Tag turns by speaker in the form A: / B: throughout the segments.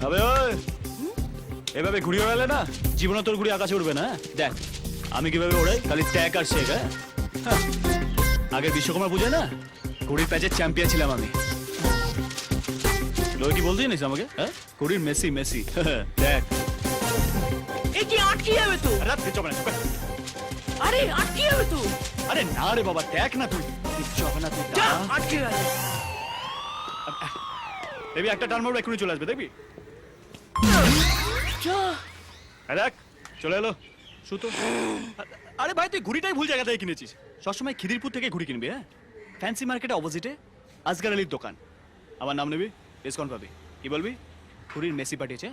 A: আবে ওই এভাবে ঘুড়ি ওড়ালে না জীবনে তোর ঘুড়ি আকাশে উঠবে না। দেখ আমি কিভাবে ওড়াই, খালি ট্যাক আর শেখ। হ্যাঁ আগে বিশ্বকর্মা পুজো না ঘুড়ির প্যাচের চ্যাম্পিয়ন ছিলাম আমি। লোক কি বলতে জানিস আমাকে? হ্যাঁ ঘুড়ির মেসি মেসি। দেখ
B: কি আটকে যাবে তো? আরে আটকে যাবে তো।
A: আরে না রে বাবা, দেখ না তুই কিচ্ছু হবে না, তুই
B: যা, আটকে গেছে।
A: দেখবি একটা টার্ন মারবো এক্ষুনি চলে আসবে, দেখবি? দেখ চলে এলো সুতো। আরে ভাই তুই ঘুড়িটাই ভুল জায়গা থেকে কিনেছিস। সবসময় খিদিরপুর থেকে ঘুড়ি কিনবি। হ্যাঁ ফ্যান্সি মার্কেটে অপোজিটে আজকার আলীর দোকান। আমার নাম নেবি, ডিসকাউন্ট পাবি। কি বলবি? ঘুড়ির মেসি পাঠিয়েছে,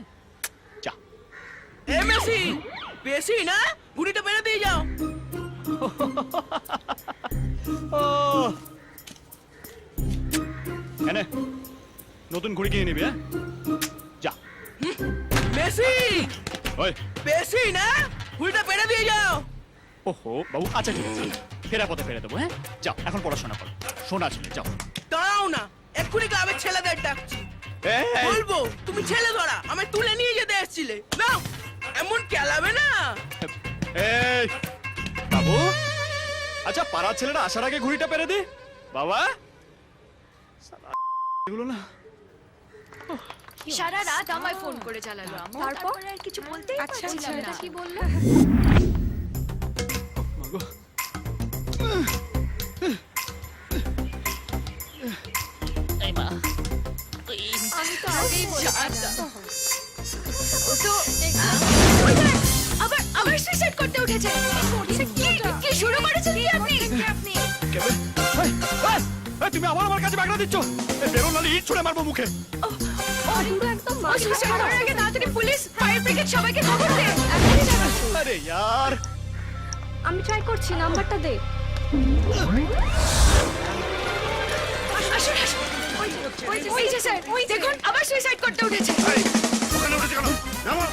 A: যা।
B: এ মেসি, বেশি না ঘুড়িটা মেরে দিয়ে যাও।
A: এনে নতুন ঘুড়ি কিনে নিবি। হ্যাঁ যা।
B: মেসি
A: ওই
B: বেশি না ঘুড়িটা মেরে দিয়ে যাও।
A: ওহো বাবু, আচ্ছা ঠিক আছে, ফেরা পথে ফেরে দেবো। হ্যাঁ যাও, এখন পড়াশোনা করো। শোনা ছিল, যাও।
B: দাঁড়াও না, এক্ষুনি গ্রামের ছেলেদের ডাকছি।
A: এই,
B: বলবো তুমি ছেলে ধরা আমায় তুলে নিয়ে যেতে এসেছিলে। না এমন কেলাবে না।
A: এই বাবু, আচ্ছা পাড়ার ছেলেরা আসার আগে ঘুড়িটা পেরে দি বাবা। এগুলো না
C: সারা রাত আমায় ফোন করে চালালো, তারপর আর কিছু বলতেই পারছিলাম না। কি বললো?
A: মাগো।
C: আমি তো আগেই বলেছিলাম। ও তো আবার সুইসাইড করতে উঠেছে। কি শুরু করেছেন কি আপনি?
A: তুমি আমার কাছে ব্যাগটা দিচ্ছ? বেরো নালে ইট ছুড়ে মারবো মুখে।
C: একদম সুইসাইড করার আগে তাড়াতাড়ি পুলিশ, ফায়ার ব্রিগেড সবাইকে খবর দে।
A: আরে यार,
D: আমি ট্রাই করছি, নাম্বারটা দে।
C: আসুন আসুন। ওই যে স্যার, দেখুন আবার সুইসাইড করতে উঠেছে।
A: ওখানে উঠেছে কেন? নামো।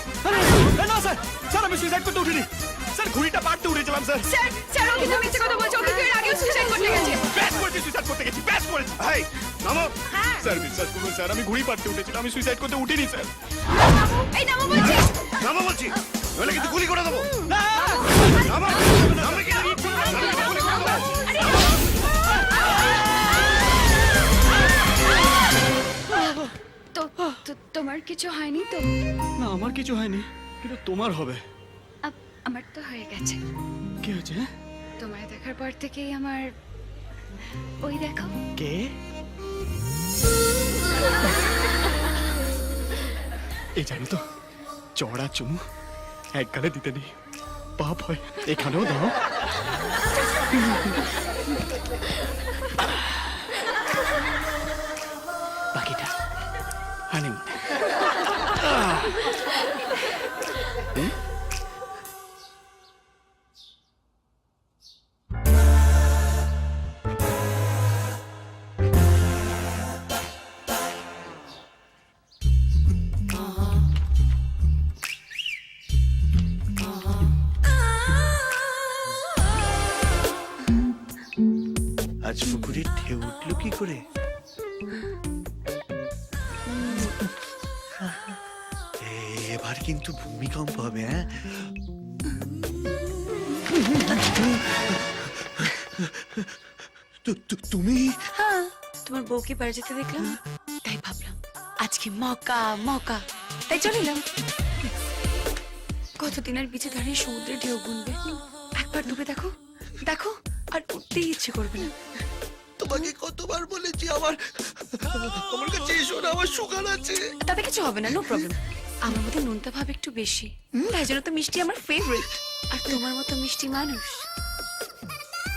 A: না স্যার, স্যার আমি সুইসাইড করতে উঠিনি স্যার, ঘুড়িটা পাড়তে উঠেছিলাম স্যার।
C: স্যার ও কিন্তু মিথ্যে কথা বলছে, ওকে এর আগেও সুইসাইড করতে গেছে।
A: ব্যাস করেছি, সুইসাইড করতে গেছি, ব্যাস করেছি। ভাই নামো। স্যার বিশ্বাস করুন স্যার, আমি ঘুড়ি পাড়তে উঠেছিলাম, আমি সুইসাইড করতে উঠিনি স্যার।
C: এই নামো বলছি।
A: নামো বলছি, নইলে কিন্তু গুলি করে দেবো। না নামো, নামো কি গুলি করে দেবো।
C: তোমার কিছু হয়নি তো?
A: না আমার কিছু হয়নি, কিন্তু তোমার হবে।
C: আমার তো হয়ে গেছে।
A: কি হয়েছে?
C: তোমায় দেখার পর থেকেই আমার ওই দেখো।
A: কে? এই জানো তো, চড়া চুমু এক গালে দিতে নেই, পাপ হয়। এখানেও দাও। বাকিটা হানিমুন।
E: আজ পুকুরে ঢেউ উঠলো কি করে? এবার কিন্তু ভূমিকম্প হবে। হ্যাঁ তুমি?
F: হ্যাঁ, তোমার বউকে বাড়ি যেতে দেখলাম, তাই ভাবলাম আজকে মকা মকা, তাই চলে এলাম। কতদিন আর বিচে দাঁড়িয়ে সমুদ্রের ঢেউ গুনবে? একবার ডুবে দেখো, দেখো আর উঠতেই ইচ্ছে করবে না।
E: তোমাকে কতবার বলেছি আমার কাছে এসো না, আমার সুগার আছে।
F: তাতে কিছু হবে না, নো প্রবলেম। আমার মতো নোনতা ভাব একটু বেশি, তাই জন্য তো মিষ্টি আমার ফেভারিট। আর তোমার মতো মিষ্টি মানুষ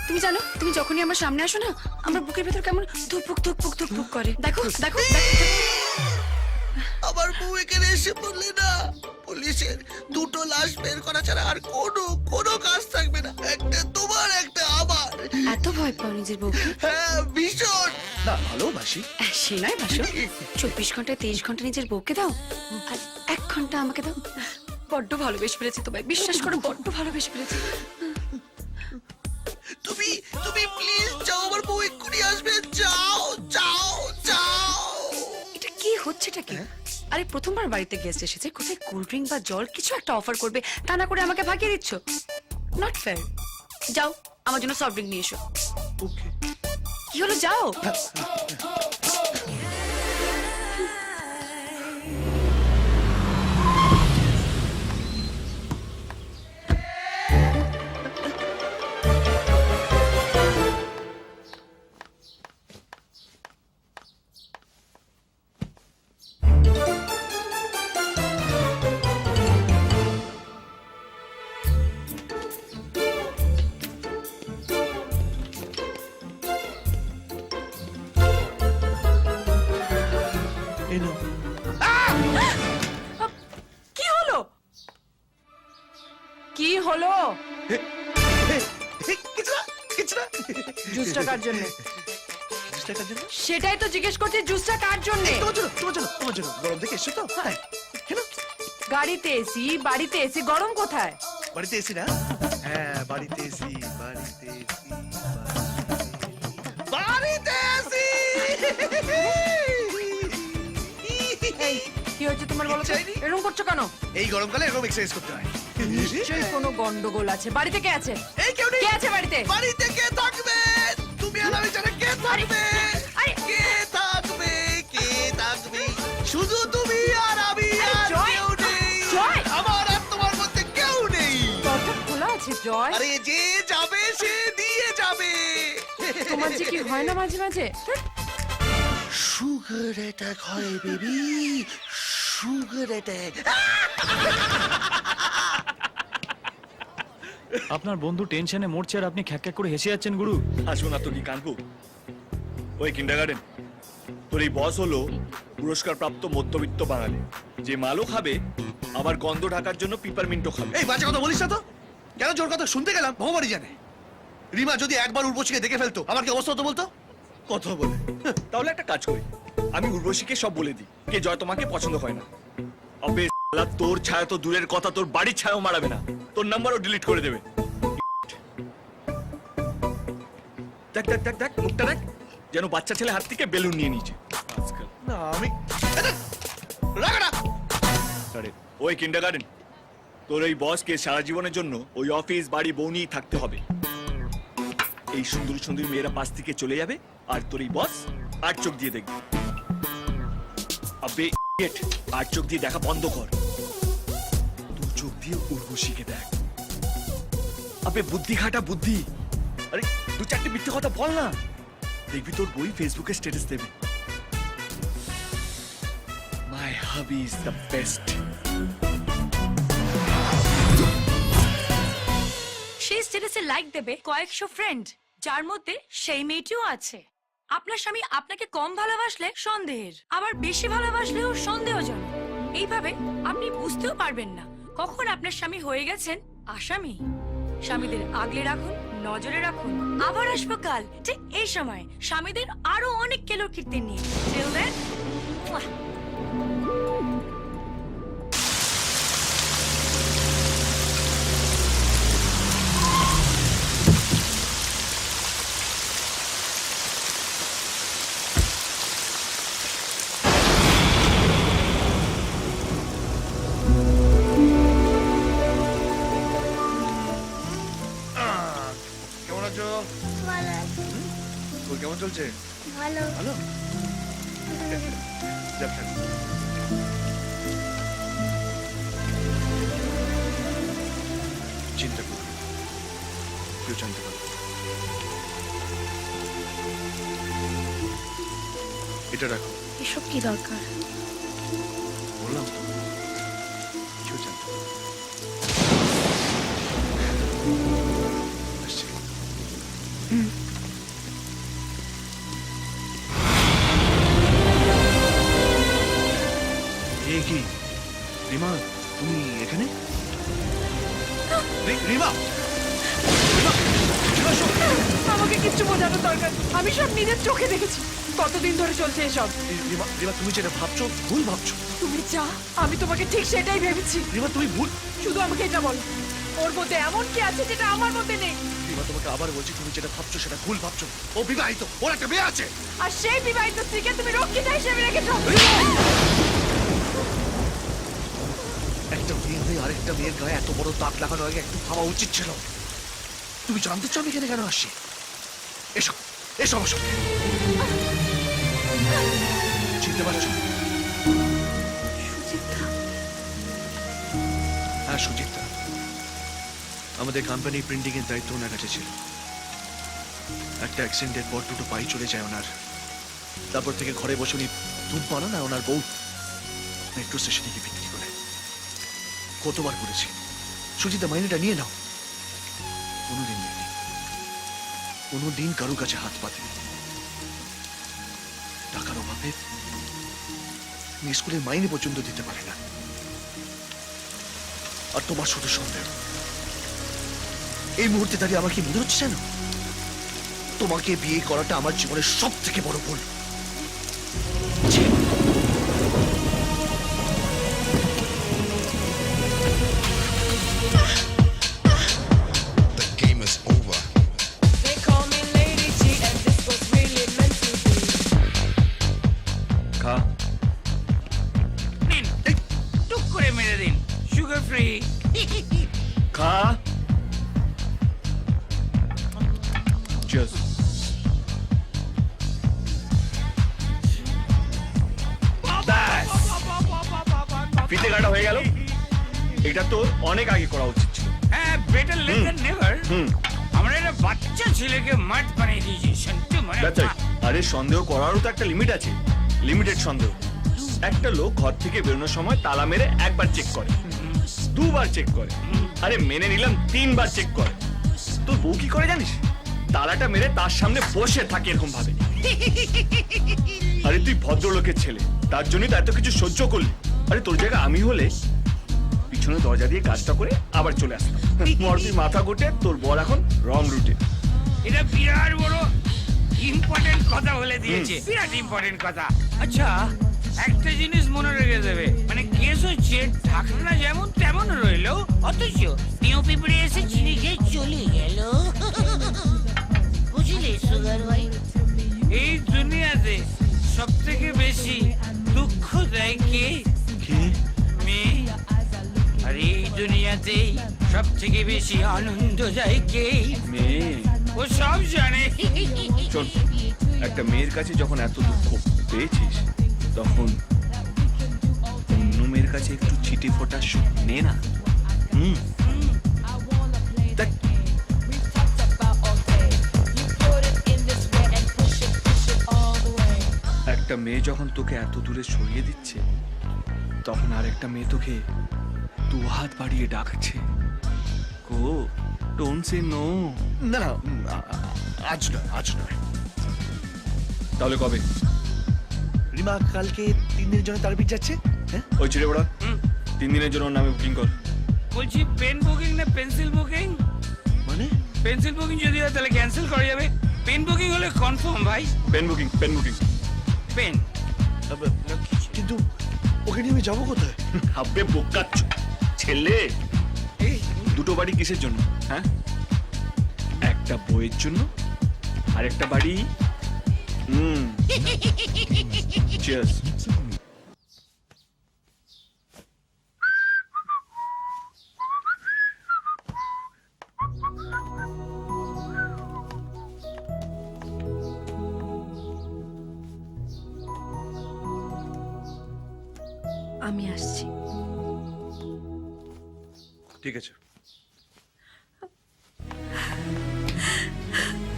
F: তুমি জানো, তুমি যখনই আমার সামনে আসো না, আমার বুকের ভেতর কেমন ধুকপুক ধুকপুক ধুকপুক করে। দেখো দেখো
E: আমার বউ এখানে এসে বললে না, পুলিশের দুটো লাশ বের করা ছাড়া আর কোনো কাজ থাকবে না। একটা তোমার, একটা আমার।
F: এত ভয় পাও নিজের বউকে?
E: হ্যাঁ ভীষণ। না ভালোবাসি।
F: সে নয় বাসো, 24 ঘন্টায় 23 ঘন্টা নিজের বউকে দাও, আর 1 ঘন্টা আমাকে দাও। বড্ড ভালোবেসে ফেলেছি তোমায়, বিশ্বাস করো বড্ড ভালোবেসে ফেলেছি।
E: তুমি প্লিজ যাও, আমার বউ এক্ষুনি আসবে। যাও যাও যাও।
F: এটা কি হচ্ছেটা কি? আরে প্রথমবার বাড়িতে গেস্ট এসেছে, কোথায় কোল্ড ড্রিঙ্ক বা জল কিছু একটা অফার করবে, তা না করে আমাকে ভাগিয়ে দিচ্ছ। Not fair. যাও আমার জন্য সফট ড্রিঙ্ক নিয়ে এসো।
E: ওকে।
F: কি হলো, যাও।
E: এই নাও।
C: কি হলো? কি হলো?
E: কিছু না।
C: জুসটা কার জন্য?
E: জুসটা কার জন্য?
C: সেটাই তো জিজ্ঞেস করছি, জুসটা কার জন্য?
E: তোমার জন্য। গরম দেখে এসছো তো? হ্যাঁ। কেন?
C: গাড়িতে এসি, বাড়িতে এসি, গরম কোথায়?
E: বাড়িতে এসি না? হ্যাঁ, বাড়িতে এসি।
C: এই, কি হয়েছে তোমার বলো তো?
E: চাইনি।
C: এরকম করছো কেন?
E: এই গরমকালে এরকম এক্সারসাইজ করতে হয়।
C: নিশ্চয়ই কোনো গন্ডগোল আছে। বাড়িতে কে আছে?
E: এই কেউ নেই।
C: কে আছে বাড়িতে?
E: বাড়িতে কে থাকবে? তুমি আর আমি ছাড়া কে থাকবে?
C: আরে,
E: কে থাকবে? শুধু তুমি আর আমি,
C: আরে,
E: আর
C: জয়!
E: কেউ নেই।
C: জয়!
E: আমার আর তোমার মধ্যে কেউ নেই।
C: দরজা খোলা আছে জয়।
E: আরে যে যাবে সে দিয়ে যাবে।
C: তোমার যে কি হয় না মাঝে মাঝে?
E: সুগার অ্যাটাক হয় বেবি, সুগার অ্যাটাক।
A: আপনার বন্ধু টেনশনে মরছে আর আপনি খ্যাক করে হেসে যাচ্ছেন গুরু।
G: আসবো না তো কি কানবো? ওই কিন্ডারগার্টেন, তোর এই বস হলো পুরস্কার প্রাপ্ত মধ্যবিত্ত বাঙালি, যে মালও খাবে আবার গন্ধ ঢাকার জন্য পিপারমিন্টও খাবে।
E: এই বাজে কথা বলিস না তো। কেন জোর কথা শুনতে গেলাম? ভগবানই জানে। রিমা যদি একবার উর্বশীকে দেখে ফেলতো, আমার কি অবস্থা হতো বলতো?
G: কথা বলে তাহলে একটা কাজ করি, আমি উর্বশীকে সব বলে দিই কে জয় তোমাকে পছন্দ হয় না। আবে শালা, তোর ছায়া তো দূরের কথা, তোর বাড়ির ছায়াও মারাবে না, তোর নাম্বারও ডিলিট করে দেবে। দেখ দেখ দেখ দেখ, মুখটা দেখ, যেন বাচ্চা ছেলে হাত থেকে বেলুন নিয়ে নিয়েছে আজকাল।
E: না আমি রাগা।
G: আরে ওই কিন্ডারগার্টেন, তোর এই বসকে সারা জীবনের জন্য ওই অফিস বাড়ি বউ নিয়েই থাকতে হবে। এই সুন্দর সুন্দর মেয়েরা পাশ থেকে চলে যাবে আর তোর এই বস আর চোখ দিয়ে দেখবে। আবে ইডিয়েট, আর চোখ দিয়ে দেখা বন্ধ কর, দু চোখ দিয়ে উর্বশীকে দেখ। আবে বুদ্ধি খাটা বুদ্ধি। আরে দু চারটে মিথ্যে কথা বল না, দেখবি তোর বই ফেসবুকে স্ট্যাটাস দেবে, মাই হাবি ইজ দ্য বেস্ট।
F: সেই স্ট্যাটাসে লাইক দেবে কয়েকশো ফ্রেন্ড, যার মধ্যে সেই মেয়েটিও আছে। আপনার স্বামী আপনাকে কম ভালোবাসলে সন্দেহের, আবার বেশি ভালোবাসলেও সন্দেহজনক। এইভাবে আপনি বুঝতেও পারবেন না কখন আপনার স্বামী হয়ে গেছেন আসামি। স্বামীদের আগলে রাখুন, নজরে রাখুন। আবার আসবো কাল ঠিক এই সময় স্বামীদের আরো অনেক কেলোর কীর্তি নিয়ে। Till then, mwah!
E: কেমন আছো? তোর কেমন চলছে?
D: ভালো।
E: ভালো। যাক, যাক। চিন্তা করো, কেউ জানতে পারবে। এটা রাখো।
F: এসব কি দরকার?
E: বললাম তো, কেউ জানতে পারবে। আসছি। এ কি রিমা, তুমি এখানে? রিমা,
C: আমাকে কিচ্ছু বোঝানোর দরকার, আমি সব নিজের চোখে দেখেছি। কতদিন ধরে চলছে এসব?
E: রিমা, রিমা, তুমি যেটা ভাবছো ভুল ভাবছো।
C: তুমি যা, আমি তোমাকে ঠিক সেটাই ভেবেছি।
E: রিমা, তুমি ভুল।
C: শুধু আমাকে এটা বল, ওর মধ্যে এমন কি আছে যেটা আমার মধ্যে নেই?
E: রিমা, তোমাকে আবার বলছি, তুমি যেটা ভাবছো সেটা ভুল ভাবছো। ও বিবাহিত, ওর একটা মেয়ে আছে।
C: আর সেই বিবাহিত স্ত্রীকে তুমি রক্ষিতা হিসেবে রেখেছো।
E: একটা মেয়ে হয়ে আরেকটা মেয়ের গায়ে এত বড় দাগ লাগানো আগে একটু ভাবা উচিত ছিল। তুমি জানতে চাও আমি এখানে কেন আসছি? এসো এসো আমার সঙ্গে। চিনতে পারছো? হ্যাঁ, সুচিত্রা। আমাদের কোম্পানি প্রিন্টিং এর দায়িত্ব ওনার কাছে ছিল। একটা অ্যাক্সিডেন্টের পর দুটো পাই চলে যায় ওনার। তারপর থেকে ঘরে বসে উনি দুধ বানান আর ওনার বউ মেট্রো স্টেশনে গিয়ে বিক্রি করে। কতবার করেছি, সুচিতা মাইনেটা নিয়ে নাও। কোনোদিন নেয়নি, কোনোদিন কারো কাছে হাত পাতেনি। টাকার অভাবে স্কুলের মাইনে পর্যন্ত দিতে পারে না। আর তোমার শুধু সন্দেহ। এই মুহূর্তে দাঁড়িয়ে আমার কি মনে হচ্ছে জানো? তোমাকে বিয়ে করাটা আমার জীবনের সব থেকে বড় ভুল।
H: The game is over.
C: They call me Lady G and this was really meant to be.
G: খা।
B: নিন টুক করে মেরে দিন, সুগার ফ্রি।
G: খা। Cheers. ব্যাস। ফিতে কাটা হয়ে গেল। এটা তো অনেক আগে করা উচিত ছিল।
B: হ্যাঁ, বেটার লেট দ্যান নেভার। আমরা একটা বাচ্চা ছেলেকে মাঠ বানিয়ে দিয়েছি, সত্যি মানে।
G: That's right. আরে সন্দেহ করারও তো একটা লিমিট আছে, লিমিটেড সন্দেহ। একটা লোক ঘর থেকে বেরোনোর সময় তালা মেরে একবার চেক করে, দুবার চেক করে, আরে মেনে নিলাম 3 বার চেক করে। তোর বউ কি করে জানিস? তালাটা মেরে তার সামনে বসে থাকে এরকম ভাবে। আরে তুই ভদ্রলোকের ছেলে, তার জন্যই তো এত কিছু সহ্য করলি। আরে তোর জায়গা আমি হলে পিছনে দরজা দিয়ে কাজটা করে আবার চলে আসতাম। তুই মাথা গোটে, তোর বর এখন রং রুটে।
B: এটা বিরাট বড় ইম্পর্টেন্ট কথা বলে দিয়েছে, বিরাট ইম্পর্টেন্ট কথা। আচ্ছা, একটা জিনিস মনে রেখে দেবে, মানে কেস হচ্ছে ঢাকনা যেমন তেমন রইলো, অথচ পিও পিঁপড়ে এসে চিনি খেয়ে চলে গেল। বুঝলি সুগার ভাই? এই দুনিয়াতে সব থেকে বেশি দুঃখ দেয় কে? মেয়ে। আর এই দুনিয়াতেই সব থেকে বেশি আনন্দ দেয় কে?
G: মেয়ে।
B: ও সব জানে।
G: শোন, একটা মেয়ের কাছে যখন এত দুঃখ পেয়েছিস, তখন অন্য মেয়ের কাছে একটু ছিটে ফোটা সুখ নে না। দেখ, একটা মেয়ে যখন তোকে এত দূরে সরিয়ে দিচ্ছে, তখন আরেকটা মেয়ে তোকে 2 হাত বাড়িয়ে ডাকছে। কো ডোন্ট সে নো।
E: না না, আজ নয়, আজ নয়।
G: তাহলে কবে?
E: রিমা কালকে 3 দিনের জন্য তারাপীঠ যাচ্ছে। হ্যাঁ,
G: ওই ছেড়ে বড়া, 3 দিনের জন্য ওর নামে বুকিং কর।
B: বলছি পেন বুকিং না পেন্সিল বুকিং?
E: মানে
B: পেন্সিল বুকিং যদি হয় তাহলে ক্যান্সেল করা যাবে, পেন বুকিং হলে কনফার্ম ভাই।
G: Pen booking, pen booking.
B: Pen
E: কিন্তু ওকে নিয়ে আমি যাবো কোথায়?
G: হাব্বে বোকাচ্ছ ছেলে। দুটো বাড়ি কিসের জন্য? হ্যাঁ, একটা বইয়ের জন্য আর একটা বাড়ি। চিয়ার্স।
C: আমি আসছি।
E: ঠিক আছে,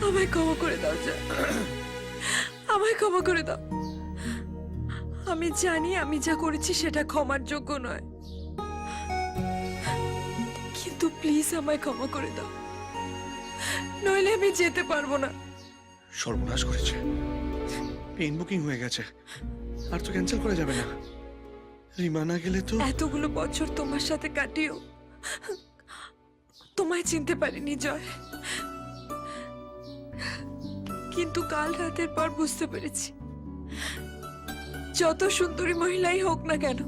C: আমায় ক্ষমা করে দাও জয়, আমায় ক্ষমা করে দাও। আমি জানি আমি যা করেছি সেটা ক্ষমার যোগ্য নয়, কিন্তু প্লিজ আমায় ক্ষমা করে দাও, নইলে আমি যেতে পারবো না।
E: সর্বনাশ করেছে। পেন বুকিং হয়ে গেছে, আর তো ক্যান্সেল করা যাবে না। রিমা না গেলে তো।
C: এতগুলো বছর তোমার সাথে কাটিয়েও তোমায় চিনতে পারিনি জয়, কিন্তু কাল রাতের পর বুঝতে পেরেছি যত সুন্দরী মহিলাই হোক না কেন,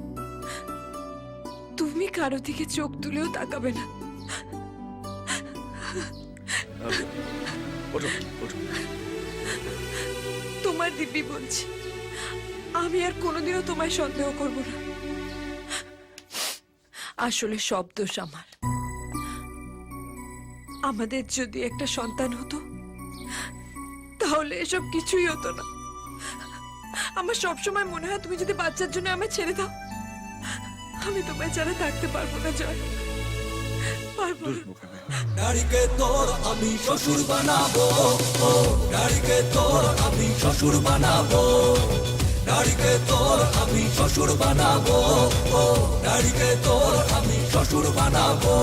C: তুমি কারো দিকে চোখ তুলেও তাকাবে না।
E: ওঠো, ওঠো।
C: তোমার দিব্যি বলছি, আমি আর কোনোদিনও তোমায় সন্দেহ করব না। আসলে সব দোষ আমার। আমাদের যদি একটা সন্তান হতো তাহলে এসব কিছুই হতো না। আমার সবসময় মনে হয় তুমি যদি বাচ্চার জন্য আমায় ছেড়ে দাও, আমি তোমায় ছাড়া থাকতে পারবো না জয়, পারবো না।
I: নারীকে তোর আমি শ্বশুর বানাবো, নারীকে তোর আমি শ্বশুর বানাবো, নারীকে তোর আমি শ্বশুর বানাবো, নারীকে তোর আমি শ্বশুর বানাবো।